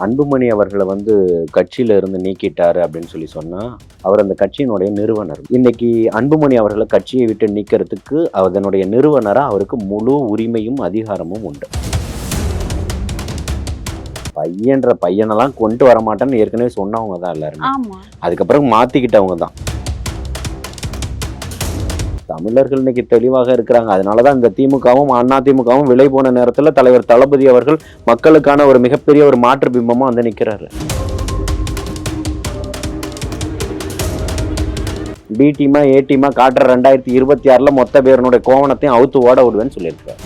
அன்புமணி அவர்கள கட்சியில இருந்து நீக்கிட்டாரு அப்படின்னு சொன்னா, அவர் அந்த கட்சியினுடைய நிறுவனர். இன்னைக்கு அன்புமணி அவர்கள கட்சியை விட்டு நீக்கிறதுக்கு அதனுடைய நிறுவனரா அவருக்கு முழு உரிமையும், அதிகாரமும் உண்டு. பையனெல்லாம் கொண்டு வரமாட்டேன்னு ஏற்கனவே சொன்னவங்க தான் எல்லாருமே. ஆமா. அதுக்கப்புறம் மாத்திக்கிட்டவங்க தான். தமிழர்கள் இன்னைக்கு தெளிவாக இருக்கிறாங்க. அதனாலதான் இந்த திமுகவும் அதிமுகவும் விலை போன நேரத்துல தலைவர் தளபதி அவர்கள் மக்களுக்கான ஒரு மிகப்பெரிய ஒரு மாற்று பிம்பமா நிக்கிறாரு. பி டீமா ஏ டீமா காட்டுற 2026ல மொத்த பேருனுடைய கோவணத்தையும் அவுத்து ஓட விடுவேன்னு சொல்லியிருக்காரு.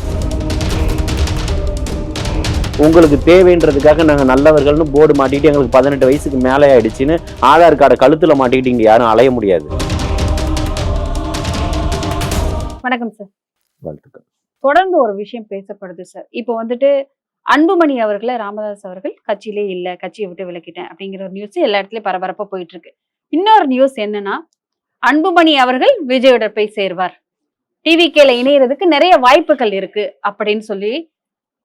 உங்களுக்கு தேவைன்றதுக்காக நாங்க நல்லவர்கள்னு போர்டு மாட்டிக்கிட்டு எங்களுக்கு 18 வயசுக்கு மேலே ஆயிடுச்சுன்னு ஆதார் கார்டை கழுத்துல மாட்டிக்கிட்டு இங்க யாரும் அலைய முடியாது. வணக்கம் சார். வாழ்த்துக்கள். தொடர்ந்து ஒரு விஷயம் பேசப்படுது சார். இப்போ அன்புமணி அவர்களை ராமதாஸ் அவர்கள் கட்சியிலே இல்ல, கட்சியை விட்டு விலக்கிட்டேன் அப்படிங்கிற ஒரு நியூஸ் எல்லா இடத்துலயும் பரபரப்பா போயிட்டு இருக்கு. இன்னொரு நியூஸ் என்னன்னா, அன்புமணி அவர்கள் விஜயோட போய் சேர்வார், டிவிகேல இணையறதுக்கு நிறைய வாய்ப்புகள் இருக்கு அப்படின்னு சொல்லி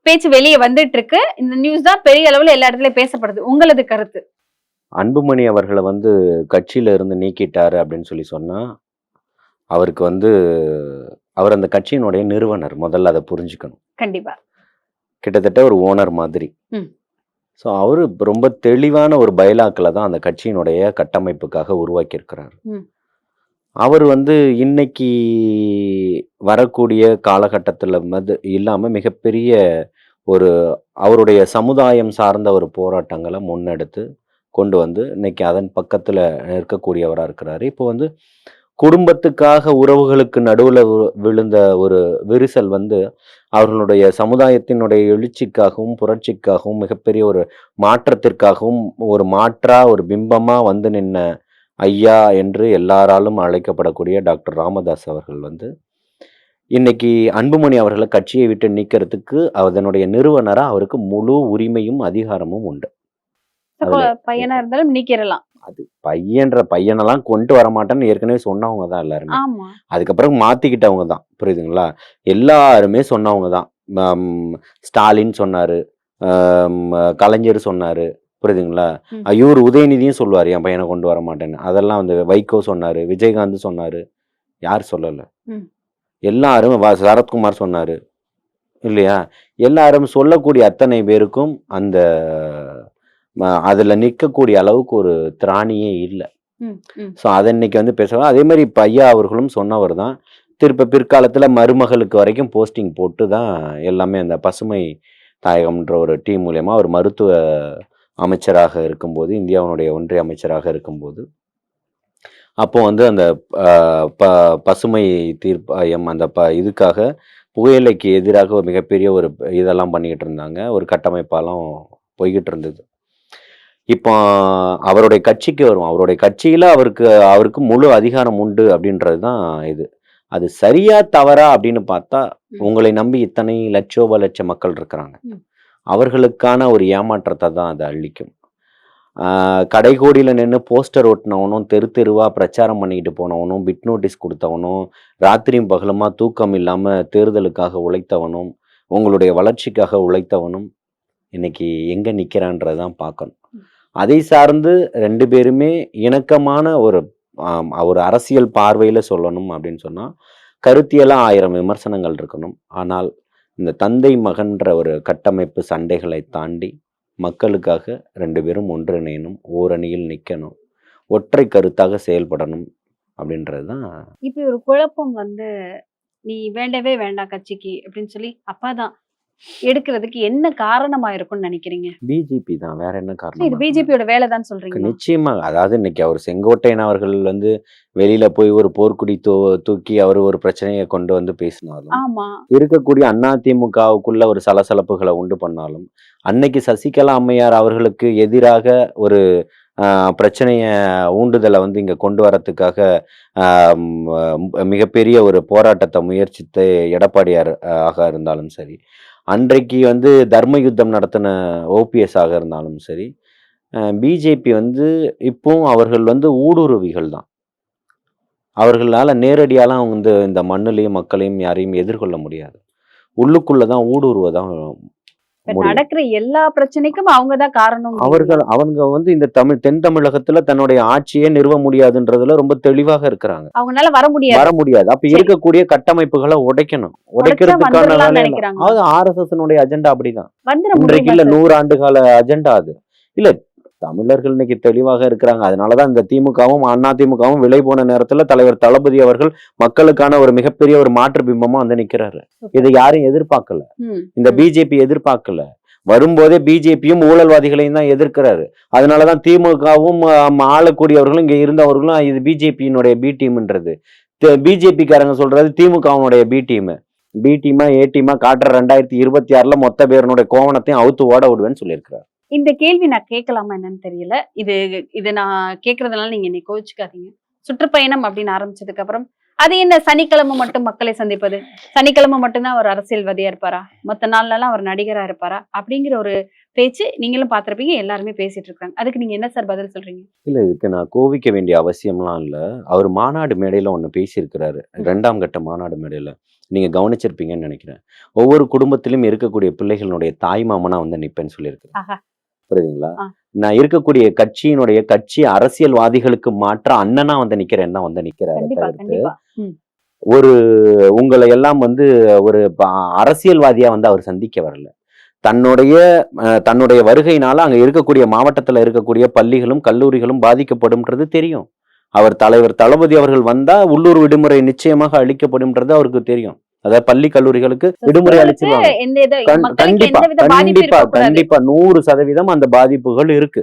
பேச்சு வெளியே வந்துட்டு இருக்கு. இந்த நியூஸ் தான் பெரிய அளவுல எல்லா இடத்துலயும் பேசப்படுது. உங்களது கருத்து? அன்புமணி அவர்களை கட்சியில இருந்து நீக்கிட்டாரு அப்படின்னு சொன்னா, அவருக்கு அவர் அந்த கட்சியினுடைய நிறுவனர். முதல்ல அதை புரிஞ்சுக்கணும். கண்டிப்பா. கிட்டத்தட்ட ஒரு ஓனர் மாதிரி. ஸோ அவரு ரொம்ப தெளிவான ஒரு பைலாக்களை தான் அந்த கட்சியினுடைய கட்டமைப்புக்காக உருவாக்கி இருக்கிறார். அவர் இன்னைக்கு வரக்கூடிய காலகட்டத்தில் இல்லாம மிகப்பெரிய ஒரு அவருடைய சமுதாயம் சார்ந்த ஒரு போராட்டங்களை முன்னெடுத்து கொண்டு இன்னைக்கு அதன் பக்கத்துல இருக்கக்கூடியவரா இருக்கிறாரு. இப்போ குடும்பத்துக்காக உறவுகளுக்கு நடுவுல விழுந்த ஒரு விரிசல் அவர்களுடைய சமுதாயத்தினுடைய எழுச்சிக்காகவும் புரட்சிக்காகவும் மிகப்பெரிய ஒரு மாற்றத்திற்காகவும் ஒரு மாற்றா ஒரு பிம்பமா நின்ன ஐயா என்று எல்லாராலும் அழைக்கப்படக்கூடிய டாக்டர் ராமதாஸ் அவர்கள் இன்னைக்கு அன்புமணி அவர்களை கட்சியை விட்டு நீக்கிறதுக்கு அதனுடைய நிறுவனரா அவருக்கு முழு உரிமையும், அதிகாரமும் உண்டு. பையனா இருந்தாலும் நீக்கிடலாம். அது பையனெல்லாம் கொண்டு வரமாட்டேன்னு ஏற்கனவே சொன்னவங்க தான் எல்லாருமே. ஆமா. அதுக்கப்புறம் மாத்திக்கிட்டவங்க தான். புரியுதுங்களா? எல்லாருமே சொன்னவங்க தான். ஸ்டாலின் சொன்னாரு, கலைஞர் சொன்னாரு. புரியுதுங்களா? இவர் உதயநிதியும் சொல்லுவாரு என் பையனை கொண்டு வர மாட்டேன்னு. அதெல்லாம் வைகோ சொன்னாரு, விஜயகாந்த் சொன்னாரு. யார் சொல்லல? எல்லாரும் சரத்குமார் சொன்னாரு இல்லையா? எல்லாரும் சொல்லக்கூடிய அத்தனை பேருக்கும் அதுல நிற்கக்கூடிய அளவுக்கு ஒரு திராணியே இல்லை. ஸோ அதை இன்னைக்கு பேசுவாங்க. அதே மாதிரி இப்ப ஐயா அவர்களும் சொன்னவர் தான். பிற்காலத்துல மருமகளுக்கு வரைக்கும் போஸ்டிங் போட்டு தான் எல்லாமே அந்த பசுமை தாயகம்ன்ற ஒரு டீம் மூலியமா அவர் மருத்துவ அமைச்சராக இருக்கும்போது, இந்தியாவினுடைய ஒன்றிய அமைச்சராக இருக்கும்போது, அப்போ அந்த பசுமை தீர்ப்பாயம் அந்த இதுக்காக புகையிலைக்கு எதிராக ஒரு மிகப்பெரிய ஒரு இதெல்லாம் பண்ணிக்கிட்டு இருந்தாங்க. ஒரு கட்டமைப்பாலாம் போய்கிட்டு இருந்தது. இப்போ அவருடைய கட்சிக்கு வரும். அவருடைய கட்சியில அவருக்கு முழு அதிகாரம் உண்டு அப்படின்றது தான் இது. அது சரியா தவறா அப்படின்னு பார்த்தா, உங்களை நம்பி இத்தனை லட்ச மக்கள் இருக்கிறாங்க. அவர்களுக்கான ஒரு ஏமாற்றத்தை தான் அது அளிக்கும். கடைகோடியில் நின்று போஸ்டர் ஓட்டினவனும், தெருவா பிரச்சாரம் பண்ணிக்கிட்டு போனவனும், பிட் நோட்டீஸ் கொடுத்தவனும், ராத்திரியும் பகலுமா தூக்கம் இல்லாம தேர்தலுக்காக உழைத்தவனும், உங்களுடைய வளர்ச்சிக்காக உழைத்தவனும் இன்னைக்கு எங்க நிக்கிறான்றதான் பார்க்கணும். அதை சார்ந்து 2 பேருமே இணக்கமான ஒரு அரசியல் பார்வையில சொல்லணும் அப்படின்னு சொன்னா, கருத்தியெல்லாம் 1000 விமர்சனங்கள் இருக்கணும். ஆனால் இந்த தந்தை மகன்ற ஒரு கட்டமைப்பு சண்டைகளை தாண்டி மக்களுக்காக 2 பேரும் ஒன்றிணையணும், ஓரணியில் நிற்கணும், ஒற்றை கருத்தாக செயல்படணும் அப்படின்றது தான். இப்படி ஒரு குழப்பம் நீ வேண்டவே வேண்டாம் கட்சிக்கு அப்படின்னு சொல்லி அப்பாதான் எடுக்கிறதுக்கு என்ன காரணமா இருக்கும்னு நினைக்கிறீங்க? பிஜேபி தான். வேற என்ன காரணம்? இது பிஜேபியோட வேலை தான் சொல்றீங்க? நிச்சயமா. அதாவது இன்னைக்கு அவர் செங்கோட்டையன் அவர்கள் வெளியில போய் ஒரு போர்க்குடி தூக்கி அவர் ஒரு பிரச்சனையை கொண்டு பேசினாலும், ஆமா, இருக்கக்கூடிய அதிமுகவுக்குள்ள ஒரு சலசலப்புகளை உண்டு பண்ணாலும், அன்னைக்கு சசிகலா அம்மையார் அவர்களுக்கு எதிராக ஒரு பிரச்சனைய ஊண்டுதலை இங்க கொண்டு வரத்துக்காக மிகப்பெரிய ஒரு போராட்டத்தை முயற்சித்த எடப்பாடியார் ஆக இருந்தாலும் சரி, அன்றைக்கு தர்ம யுத்தம் நடத்தின ஓபிஎஸ் ஆக இருந்தாலும் சரி, பிஜேபி இப்போ அவர்கள் ஊடுருவிகள் தான். அவர்களால நேரடியாலாம் இந்த மண்ணிலையும் மக்களையும் யாரையும் எதிர்கொள்ள முடியாது. உள்ளுக்குள்ளதான் ஊடுருவதான் நடக்கிற எல்லா பிரச்சனைக்கும் அவங்கதான் காரணம். அவங்க வந்து இந்த தென் தமிழகத்துல தன்னுடைய ஆட்சியே நிறுவ முடியாதுன்றதுல ரொம்ப தெளிவாக இருக்கிறாங்க. அவங்களால வர முடியாது. அப்ப இருக்கக்கூடிய கட்டமைப்புகளை உடைக்கணும். உடைக்கிறதுக்கான அது RSS அஜெண்டா அப்படிதான். இன்றைக்கு இல்ல 100 ஆண்டு கால அஜெண்டா அது. இல்ல தமிழர்கள் இன்னைக்கு தெளிவாக இருக்கிறாங்க. அதனாலதான் இந்த திமுகவும் அதிமுகவும் விலை போன நேரத்துல தலைவர் தளபதி அவர்கள் மக்களுக்கான ஒரு மிகப்பெரிய ஒரு மாற்று பிம்பமா வந்து நிக்கிறாரு. இதை யாரும் எதிர்பார்க்கல. இந்த பிஜேபி எதிர்பார்க்கல. வரும்போதே பிஜேபியும் ஊழல்வாதிகளையும் தான் எதிர்க்கிறாரு. அதனாலதான் திமுகவும் ஆளக்கூடியவர்களும் இங்க இருந்தவர்களும் இது பிஜேபியினுடைய பி டீம்ன்றது. பிஜேபி காரங்க சொல்றது திமுகவுடைய பி டீமா ஏ டீமா காட்டுற 2026 மொத்த பேருடைய கோவணத்தையும் அவுத்து ஓட விடுவேன்னு சொல்லியிருக்கிறார். இந்த கேள்வி நான் கேட்கலாமா என்னன்னு தெரியல. இது நான் கேட்கறதுனால நீங்க என்னை கோவிச்சுக்காதீங்க. சுற்றுப்பயணம் அப்படின்னு ஆரம்பிச்சதுக்கு அப்புறம் அது என்ன சனிக்கிழமை மட்டும் மக்களை சந்திப்பது, சனிக்கிழமை மட்டும்தான் அவர் அரசியல்வாதியா இருப்பாரா, மற்ற நாள்லாம் அவர் நடிகரா இருப்பாரா அப்படிங்கிற ஒரு பேச்சு நீங்களும் பார்த்திருப்பீங்க, எல்லாருமே பேசிட்டு இருக்காங்க. அதுக்கு நீங்க என்ன சார் பதில் சொல்றீங்க? இல்ல இதுக்கு நான் கோவிக்க வேண்டிய அவசியம்லாம் இல்ல. அவர் மாநாடு மேடையில ஒண்ணு பேசியிருக்கிறாரு. 2ஆம் கட்ட மாநாடு மேடையில நீங்க கவனிச்சிருப்பீங்கன்னு நினைக்கிறேன். ஒவ்வொரு குடும்பத்திலும் இருக்கக்கூடிய பிள்ளைகளுடைய தாய் மாமனா வந்து நிப்பேன்னு சொல்லியிருக்கிறேன். புரியுதுங்களா? நான் இருக்கக்கூடிய கட்சி அரசியல்வாதிகளுக்கு மாற்ற அண்ணனா வந்து நிக்கிறேன் தான் வந்து நிக்கிறாரு. ஒரு உங்களை எல்லாம் வந்து ஒரு அரசியல்வாதியா வந்து அவர் சந்திக்க வரல. தன்னுடைய வருகையினால அங்க இருக்கக்கூடிய மாவட்டத்துல இருக்கக்கூடிய பள்ளிகளும் கல்லூரிகளும் பாதிக்கப்படும்ன்றது தெரியும். அவர் தலைவர் தளபதி அவர்கள் வந்தா உள்ளூர் விடுமுறை நிச்சயமாக அளிக்கப்படும்ன்றது அவருக்கு தெரியும். அதாவது பள்ளி கல்லூரிகளுக்கு விடுமுறை அளிச்சிருவாங்க. கண்டிப்பா 100% அந்த பாதிப்புகள் இருக்கு.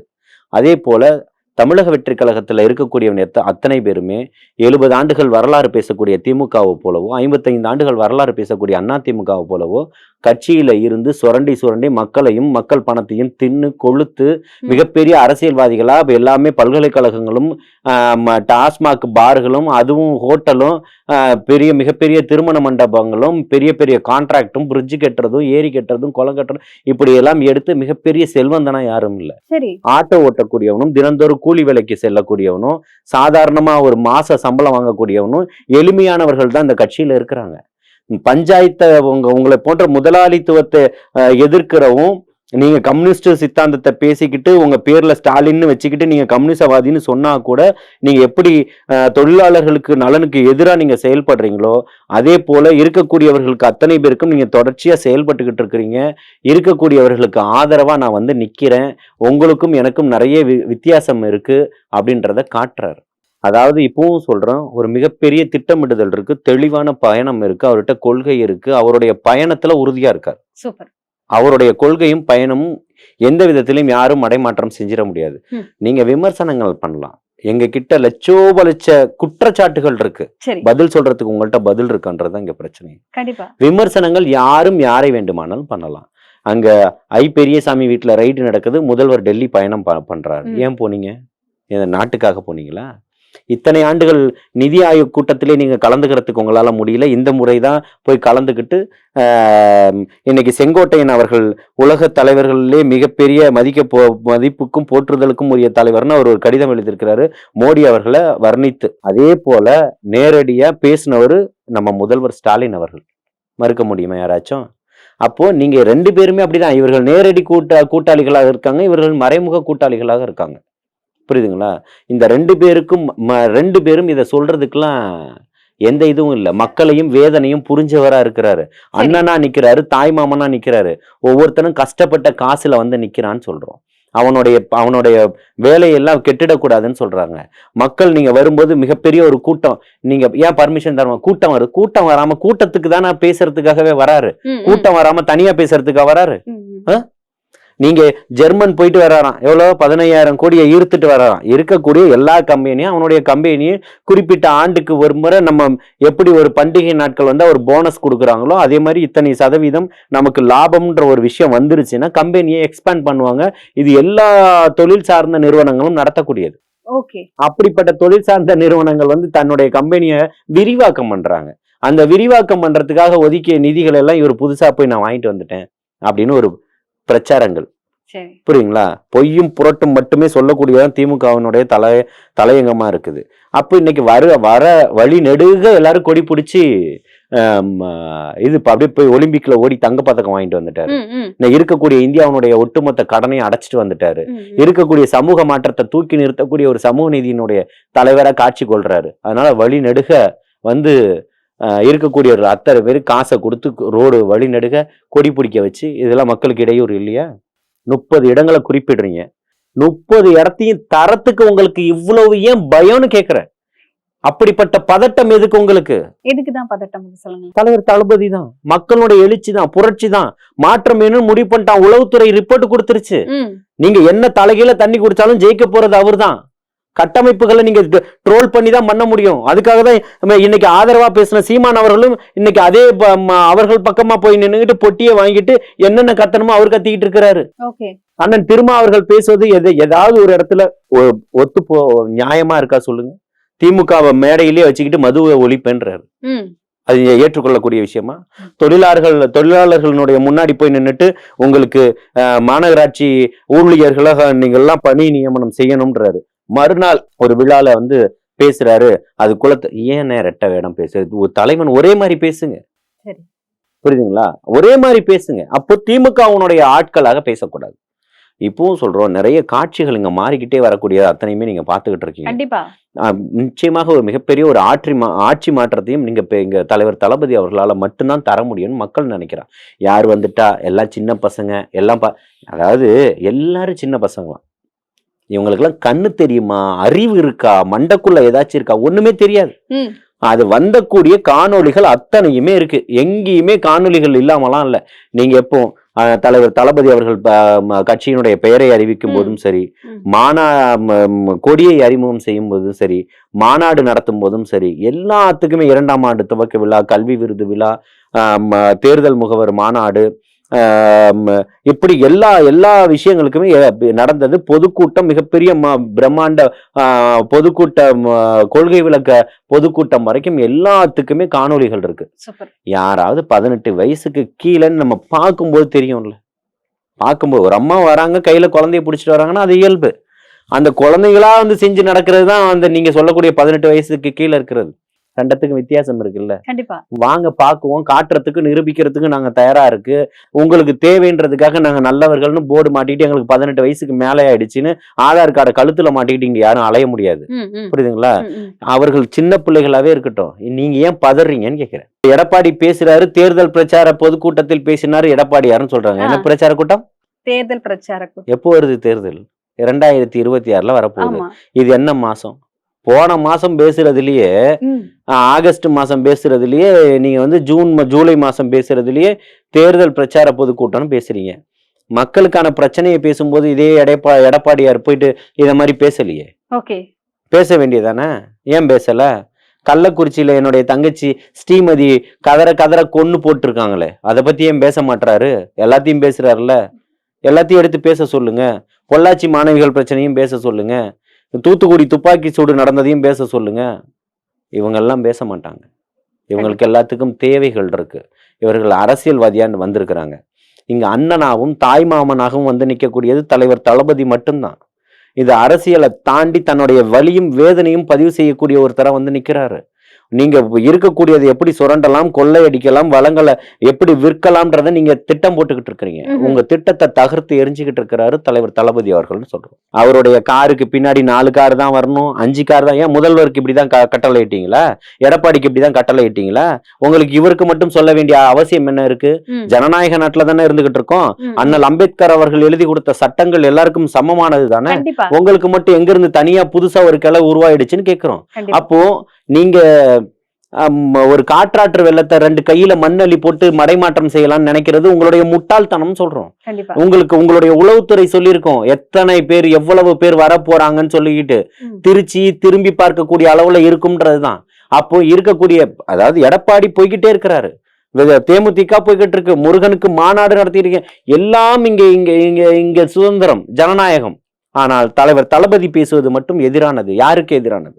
அதே போல தமிழக வெற்றி கழகத்துல இருக்கக்கூடிய அத்தனை பேருமே 70 ஆண்டுகள் வரலாறு பேசக்கூடிய திமுகவை போலவோ 55 ஆண்டுகள் வரலாறு பேசக்கூடிய அதிமுகவை போலவோ கட்சியில இருந்து சுரண்டி மக்களையும் மக்கள் பணத்தையும் தின்னு கொளுத்து மிகப்பெரிய அரசியல்வாதிகளா எல்லாமே பல்கலைக்கழகங்களும் டாஸ்மாக் பார்களும் அதுவும் ஹோட்டலும் மிகப்பெரிய திருமண மண்டபங்களும் பெரிய கான்ட்ராக்டும் பிரிட்ஜ் கட்டுறதும் ஏரி கட்டுறதும் குளம் கட்டுறதும் இப்படி எல்லாம் எடுத்து மிகப்பெரிய செல்வந்தனா யாரும் இல்லை. ஆட்டோ ஓட்டக்கூடியவனும் தினந்தோறும் கூலி வேலைக்கு செல்லக்கூடியவனும் சாதாரணமா ஒரு மாச சம்பளம் வாங்கக்கூடியவனும் எளிமையானவர்கள் தான் இந்த கட்சியில இருக்கிறாங்க. பஞ்சாயத்தை உங்களை போன்ற முதலாளித்துவத்தை எதிர்க்கிறவும் நீங்க கம்யூனிஸ்ட் சித்தாந்தத்தை பேசிக்கிட்டு உங்க பேர்ல ஸ்டாலின்னு வச்சுக்கிட்டு நீங்க கம்யூனிசவாதின்னு சொன்னா கூட நீங்க எப்படி தொழிலாளர்களுக்கு நலனுக்கு எதிராக நீங்க செயல்படுறீங்களோ அதே போல இருக்கக்கூடியவர்களுக்கு அத்தனை பேருக்கும் நீங்க தொடர்ச்சியா செயல்பட்டுக்கிட்டு இருக்கிறீங்க. இருக்கக்கூடியவர்களுக்கு ஆதரவா நான் வந்து நிக்கிறேன், உங்களுக்கும் எனக்கும் நிறைய வித்தியாசம் இருக்கு அப்படின்றத காட்டுறாரு. அதாவது இப்பவும் சொல்றோம், ஒரு மிகப்பெரிய திட்டமிடுதல் இருக்கு, தெளிவான பயணம் இருக்கு, அவர்கிட்ட கொள்கை இருக்கு, அவருடைய பயணத்துல உறுதியா இருக்கார். சூப்பர். அவருடைய கொள்கையும் பயணமும் எந்த விதத்திலையும் யாரும் மடைமாற்றம் செஞ்சிட முடியாது. நீங்க விமர்சனங்கள் பண்ணலாம், எங்க கிட்ட லட்ச குற்றச்சாட்டுகள் இருக்கு, பதில் சொல்றதுக்கு உங்கள்ட்ட பதில் இருக்குன்றதுதான் இங்க பிரச்சனை. விமர்சனங்கள் யாரும் யாரை வேண்டுமானாலும் பண்ணலாம். அங்க பெரியசாமி வீட்டுல ரைடு நடக்குது, முதல்வர் டெல்லி பயணம் பண்றாரு. ஏன் போனீங்க? நாட்டுக்காக போனீங்களா? இத்தனை ஆண்டுகள் நிதி ஆயோக் கூட்டத்திலே நீங்க கலந்துக்கிறதுக்கு உங்களால முடியல, இந்த முறைதான் போய் கலந்துக்கிட்டு இன்னைக்கு செங்கோட்டையன் அவர்கள் உலக தலைவர்களிலே மிகப்பெரிய மதிப்புக்கும் போற்றுதலுக்கும் உரிய தலைவர்னு அவர் ஒரு கடிதம் எழுதியிருக்கிறாரு மோடி அவர்களை வர்ணித்து. அதே போல நேரடியா பேசினவர் நம்ம முதல்வர் ஸ்டாலின் அவர்கள். மறுக்க முடியுமா யாராச்சும்? அப்போ நீங்க 2 பேருமே அப்படிதான், இவர்கள் நேரடி கூட்டாளிகளாக இருக்காங்க, இவர்கள் மறைமுக கூட்டாளிகளாக இருக்காங்க. புரியுதுங்களா? இந்த 2 பேரும் இதை சொல்றதுக்கெல்லாம் எந்த இதுவும் இல்லை. மக்களையும் வேதனையும் புரிஞ்சவரா இருக்கிறாரு, அண்ணனா நிக்கிறாரு, தாய் மாமனா நிக்கிறாரு, ஒவ்வொருத்தனும் கஷ்டப்பட்ட காசுல வந்து நிக்கிறான்னு சொல்றோம். அவனுடைய வேலையெல்லாம் கெட்டிடக்கூடாதுன்னு சொல்றாங்க. மக்கள் நீங்க வரும்போது மிகப்பெரிய ஒரு கூட்டம், நீங்க ஏன் பர்மிஷன் தருவாங்க? கூட்டம் வருது, கூட்டம் வராம கூட்டத்துக்கு தானே பேசுறதுக்காகவே வராரு, கூட்டம் வராம தனியா பேசுறதுக்காக வராரு. நீங்க ஜெர்மன் போயிட்டு வராராம், எவ்வளவு 15,000 கோடியை ஈர்த்துட்டு வராராம். இருக்கக்கூடிய எல்லா கம்பெனியும் அவனுடைய கம்பெனியும் குறிப்பிட்ட ஆண்டுக்கு ஒரு முறை நம்ம எப்படி ஒரு பண்டிகை நாட்கள் வந்து ஒரு போனஸ் கொடுக்குறாங்களோ அதே மாதிரி இத்தனை சதவீதம் நமக்கு லாபம்ன்ற ஒரு விஷயம் வந்துருச்சுன்னா கம்பெனியை எக்ஸ்பேண்ட் பண்ணுவாங்க. இது எல்லா தொழில் சார்ந்த நிறுவனங்களும் நடத்தக்கூடியது. அப்படிப்பட்ட தொழில் சார்ந்த நிறுவனங்கள் வந்து தன்னுடைய கம்பெனியை விரிவாக்கம் பண்றாங்க. அந்த விரிவாக்கம் பண்றதுக்காக ஒதுக்கிய நிதிகள் எல்லாம் இவர் புதுசா போய் நான் வாங்கிட்டு வந்துட்டேன் அப்படின்னு ஒரு பிரச்சாரங்கள். புரியுங்களா? பொய்யும் புரட்டும் மட்டுமே சொல்லக்கூடியதான் திமுகவினுடைய தலையங்கமா இருக்குது. அப்போ இன்னைக்கு வர வழி நெடுக எல்லாரும் கொடி பிடிச்சி இது அப்படியே போய் ஒலிம்பிக்ல ஓடி தங்கப்பதக்கம் வாங்கிட்டு வந்துட்டாரு. இருக்கக்கூடிய இந்தியாவுடைய ஒட்டுமொத்த கடனையும் அடைச்சிட்டு வந்துட்டாரு. இருக்கக்கூடிய சமூக மாற்றத்தை தூக்கி நிறுத்தக்கூடிய ஒரு சமூக நீதியினுடைய தலைவரா காட்சி கொள்றாரு. அதனால வழி நெடுக வந்து இருக்கக்கூடிய ஒரு அத்தனை பேர் காசை கொடுத்து ரோடு வழி நெடுக கொடி பிடிக்க வச்சு இதெல்லாம் மக்களுக்கு இடையூறு இல்லையா? 30 இடங்களை குறிப்பிடுறீங்க. 30 இடத்தையும் தரத்துக்கு உங்களுக்கு இவ்வளவு ஏன் பயம்னு கேக்குறேன். அப்படிப்பட்ட பதட்டம் எதுக்கு உங்களுக்கு? எதுக்குதான் பதட்டம் சொல்லுங்க. தலைவர் தளபதி தான், மக்களுடைய எழுச்சி தான், புரட்சி தான், மாற்றம் வேணும்னு முடிவு பண்ணிட்டான். உளவுத்துறை ரிப்போர்ட் கொடுத்துருச்சு. நீங்க என்ன தலைகீழ தண்ணி குடிச்சாலும் ஜெயிக்க போறது அவர் தான். கட்டமைப்புகளை நீங்க ட்ரோல் பண்ணி தான் பண்ண முடியும். அதுக்காக தான் இன்னைக்கு ஆதரவா பேசின சீமான் அவர்களும் இன்னைக்கு அதே அவர்கள் பக்கமா போய் நின்னுகிட்டு பொட்டியை வாங்கிட்டு என்னென்ன கத்தணுமோ அவர் கத்திக்கிட்டு இருக்கிறாரு. அண்ணன் திருமா அவர்கள் பேசுவது ஏதாவது ஒரு இடத்துல ஒத்து நியாயமா இருக்கா சொல்லுங்க? திமுகவை மேடையிலேயே வச்சுக்கிட்டு மதுவை ஒழிப்பேன்றாரு. அது ஏற்றுக்கொள்ளக்கூடிய விஷயமா? தொழிலாளர்களுடைய முன்னாடி போய் நின்றுட்டு உங்களுக்கு மாநகராட்சி ஊழியர்களாக நீங்க எல்லாம் பணி நியமனம் செய்யணும்ன்றாரு. மறுநாள் ஒரு விழால வந்து பேசுறாரு. அது குலத்தை ஏன் ரெட்ட வேடம் பேசுறது? ஒரு தலைவன் ஒரே மாதிரி பேசுங்க, புரியுதுங்களா? ஒரே மாதிரி பேசுங்க. அப்போ திமுகவுடைய ஆட்களாக பேசக்கூடாது. இப்பவும் சொல்றோம், நிறைய காட்சிகள் இங்க மாறிக்கிட்டே வரக்கூடிய அத்தனையுமே நீங்க பாத்துக்கிட்டு இருக்கீங்க. கண்டிப்பா நிச்சயமாக ஒரு மிகப்பெரிய ஒரு ஆட்சி மாற்றத்தையும் நீங்க இங்க தலைவர் தளபதி அவர்களால மட்டும்தான் தர முடியும்னு மக்கள் நினைக்கிறான். யார் வந்துட்டா எல்லாம் சின்ன பசங்க எல்லாம் அதாவது எல்லாரும் சின்ன பசங்களாம். இவங்களுக்கெல்லாம் கண்ணு தெரியுமா, அறிவு இருக்கா, மண்டக்குள்ள ஏதாச்சும் இருக்கா? ஒண்ணுமே தெரியாது. அது வந்தக்கூடிய காணொளிகள் அத்தனையுமே இருக்கு. எங்கேயுமே காணொளிகள் இல்லாமலாம் இல்ல. நீங்க எப்போ தலைவர் தளபதி அவர்கள் கட்சியினுடைய பெயரை அறிவிக்கும் போதும் சரி, கொடியை அறிமுகம் செய்யும் போதும் சரி, மாநாடு நடத்தும் போதும் சரி, எல்லாத்துக்குமே 2ஆம் ஆண்டு துவக்க விழா, கல்வி விருது விழா, தேர்தல் முகவர் மாநாடு, இப்படி எல்லா விஷயங்களுக்குமே நடந்தது. பொதுக்கூட்டம், மிகப்பெரிய பிரம்மாண்ட பொதுக்கூட்டம், கொள்கை விளக்க பொதுக்கூட்டம் வரைக்கும் எல்லாத்துக்குமே காணொளிகள் இருக்கு. யாராவது 18 வயசுக்கு கீழேன்னு நம்ம பார்க்கும்போது தெரியும்ல. பார்க்கும்போது ஒரு அம்மா வராங்க, கையில குழந்தைய பிடிச்சிட்டு வராங்கன்னா அது இயல்பு. அந்த குழந்தைகளா வந்து செஞ்சு நடக்கிறது தான் அந்த நீங்க சொல்லக்கூடிய 18 வயசுக்கு கீழே இருக்கிறது. ரெண்டத்துக்கும் வித்தியாசம் இருக்குல்ல. கண்டிப்பா வாங்க பாக்குவோம், காட்டுறதுக்கு நிரூபிக்கிறதுக்கு நாங்க தயாரா இருக்கு. உங்களுக்கு தேவைன்றதுக்காக நாங்க நல்லவர்கள்னு போர்டு மாட்டிட்டு எங்களுக்கு 18 வயசுக்கு மேலே ஆயிடுச்சுன்னு ஆதார் கார்டை கழுத்துல மாட்டிக்கிட்டு இங்க யாரும் அலைய முடியாது. புரியுதுங்களா? அவர்கள் சின்ன பிள்ளைகளாவே இருக்கட்டும். நீங்க ஏன் பதறீங்கன்னு கேக்குறேன். எடப்பாடி பேசுறாரு, தேர்தல் பிரச்சார பொதுக்கூட்டத்தில் பேசினாரு. எடப்பாடி யாருன்னு சொல்றாங்க. என்ன பிரச்சார கூட்டம்? தேர்தல் பிரச்சார கூட்டம். எப்போ வருது தேர்தல்? 2026 வரப்போகுது. இது என்ன மாசம்? போன மாசம் பேசுறதுலயே, ஆகஸ்ட் மாசம் பேசுறதுலயே, நீங்க வந்து ஜூலை மாசம் பேசுறதுலயே தேர்தல் பிரச்சார பொதுக்கூட்டம்னு பேசுறீங்க. மக்களுக்கான பிரச்சனையை பேசும்போது இதே எடப்பாடியார் போயிட்டு இத மாதிரி பேசலையே. பேச வேண்டியதானே? ஏன் பேசல? கள்ளக்குறிச்சியில என்னுடைய தங்கச்சி ஸ்ரீமதி கதற கொன்னு போட்டிருக்காங்களே, அதை பத்தி ஏன் பேச மாட்டாரு? எல்லாத்தையும் பேசுறாருல. எல்லாத்தையும் எடுத்து பேச சொல்லுங்க. பொள்ளாச்சி மாணவிகள் பிரச்சனையும் பேச சொல்லுங்க. தூத்துக்குடி துப்பாக்கி சூடு நடந்ததையும் பேச சொல்லுங்க. இவங்கெல்லாம் பேச மாட்டாங்க. இவங்களுக்கு எல்லாத்துக்கும் தேவைகள் இருக்கு. இவர்கள் அரசியல்வாதியான்னு வந்திருக்கிறாங்க. இங்க அண்ணனாகவும் தாய் மாமனாகவும் வந்து நிற்கக்கூடியது தலைவர் தளபதி மட்டும்தான். இது அரசியலை தாண்டி தன்னுடைய வலியும் வேதனையும் பதிவு செய்யக்கூடிய ஒருத்தர வந்து நிக்கிறாரு. நீங்க இருக்கக்கூடியது எப்படி சுரண்டலாம், கொள்ளையடிக்கலாம், வளங்களை எப்படி விற்கலாம்ன்றத நீங்க திட்டம் போட்டுக்கிட்டு இருக்கிறீங்க. உங்க திட்டத்தை தகர்த்து எரிஞ்சுக்கிட்டு இருக்கிறாரு தலைவர் தளபதி அவர்கள்னு சொல்றோம். அவருடைய காருக்கு பின்னாடி 4 கார் தான் வரணும், 5 கார் தான். ஏன் முதல்வருக்கு இப்படிதான் கட்டளை இட்டீங்களா? எடப்பாடிக்கு இப்படிதான் கட்டளை இட்டீங்களா? உங்களுக்கு இவருக்கு மட்டும் சொல்ல வேண்டிய அவசியம் என்ன இருக்கு? ஜனநாயக நாட்டுல தானே இருந்துகிட்டு இருக்கோம். அண்ணல் அம்பேத்கர் அவர்கள் எழுதி கொடுத்த சட்டங்கள் எல்லாருக்கும் சமமானது தானே. உங்களுக்கு மட்டும் எங்க இருந்து தனியா புதுசா ஒரு கிளை உருவாயிடுச்சுன்னு கேக்குறோம். அப்போ நீங்க ஒரு காற்றாற்று வெள்ளத்தை 2 கையில மண்ணள்ளி போட்டு மடைமாற்றம் செய்யலாம்னு நினைக்கிறது உங்களுடைய முட்டாள்தனம் சொல்றோம். உங்களுடைய உளவுத்துறை சொல்லியிருக்கோம் எத்தனை பேர் எவ்வளவு பேர் வர போறாங்கன்னு சொல்லிக்கிட்டு திருச்சி திரும்பி பார்க்கக்கூடிய அளவுல இருக்கும்ன்றதுதான். அப்போ இருக்கக்கூடிய, அதாவது எடப்பாடி போய்கிட்டே இருக்கிறாரு, தேமுதிக போய்கிட்டு இருக்கு, முருகனுக்கு மாநாடு நடத்திட்டு எல்லாம் இங்க இங்க இங்க இங்க சுதந்திரம், ஜனநாயகம். ஆனால் தலைவர் தளபதி பேசுவது மட்டும் எதிரானது. யாருக்கு எதிரானது?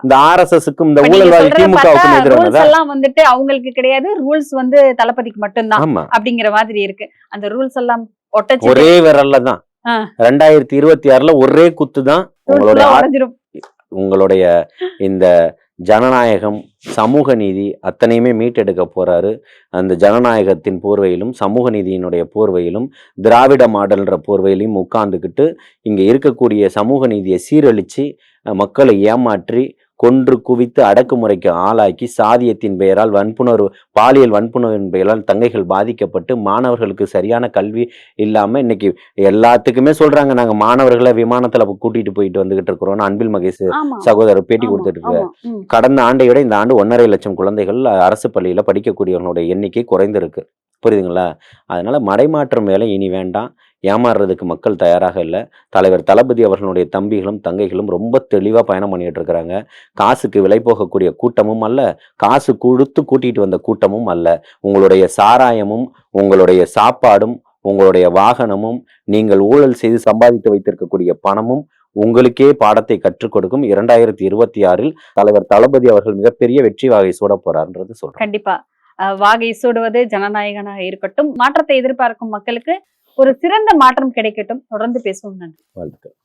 இந்த ஆர்எஸ்எஸ்க்கும் இந்த ஊழல்வாதி திமுகவுக்கும் எதிரானதா? எல்லாம் வந்துட்டு அவங்களுக்கு கிடையாது, ரூல்ஸ் வந்து தளபதிக்கு மட்டும்தான் அப்படிங்கிற மாதிரி இருக்கு. அந்த ரூல்ஸ் எல்லாம் ஒரே விரல்ல தான் 2026ல ஒரே குத்து தான் உங்களுடைய இந்த ஜனநாயகம், சமூக நீதி அத்தனையுமே மீட்டெடுக்க போறாரு. அந்த ஜனநாயகத்தின் போர்வையிலும் சமூக நீதியினுடைய போர்வையிலும் திராவிட மாடல்ன்ற போர்வையிலையும் உட்கார்ந்துக்கிட்டு இங்க இருக்கக்கூடிய சமூக நீதியை சீரழிச்சு மக்களை ஏமாற்றி கொன்று குவித்து அடக்குமுறைக்கு ஆளாக்கி சாதியத்தின் பெயரால் வன்புணர்வு, பாலியல் வன்புணர்வின் பெயரால் தங்கைகள் பாதிக்கப்பட்டு மாணவர்களுக்கு சரியான கல்வி இல்லாம இன்னைக்கு எல்லாத்துக்குமே சொல்றாங்க, நாங்க மாணவர்களை விமானத்துல கூட்டிட்டு போயிட்டு வந்துகிட்டு இருக்கிறோம்னு அன்பில் மகேஷ் சகோதரர் பேட்டி கொடுத்துட்டு இருக்காரு. கடந்த ஆண்டை விட இந்த ஆண்டு 1.5 லட்சம் குழந்தைகள் அரசு பள்ளியில படிக்கக்கூடியவர்களுடைய எண்ணிக்கை குறைந்திருக்கு. புரியுதுங்களா? அதனால மடைமாற்றம் வேலை இனி வேண்டாம். ஏமாறுறதுக்கு மக்கள் தயாராக இல்லை. தலைவர் தளபதி அவர்களுடைய தம்பிகளும் தங்கைகளும் ரொம்ப தெளிவாக பயணம் பண்ணிட்டு இருக்கிறாங்க. காசுக்கு விலை போகக்கூடிய கூட்டமும் அல்ல, காசு கொடுத்து கூட்டிட்டு வந்த கூட்டமும் அல்ல. உங்களுடைய சாராயமும் உங்களுடைய சாப்பாடும் உங்களுடைய வாகனமும் நீங்கள் ஊழல் செய்து சம்பாதித்து வைத்திருக்கக்கூடிய பணமும் உங்களுக்கே பாடத்தை கற்றுக் கொடுக்கும். 2026 தலைவர் தளபதி அவர்கள் மிகப்பெரிய வெற்றி வாகை சூட போறார்ன்றது சொல்றேன். கண்டிப்பா வாகை சூடுவது ஜனநாயகனாக இருக்கட்டும். மாற்றத்தை எதிர்பார்க்கும் மக்களுக்கு ஒரு சிறந்த மாற்றம் கிடைக்கட்டும். தொடர்ந்து பேசுவோம். நன்றி. வாழ்த்துக்கள்.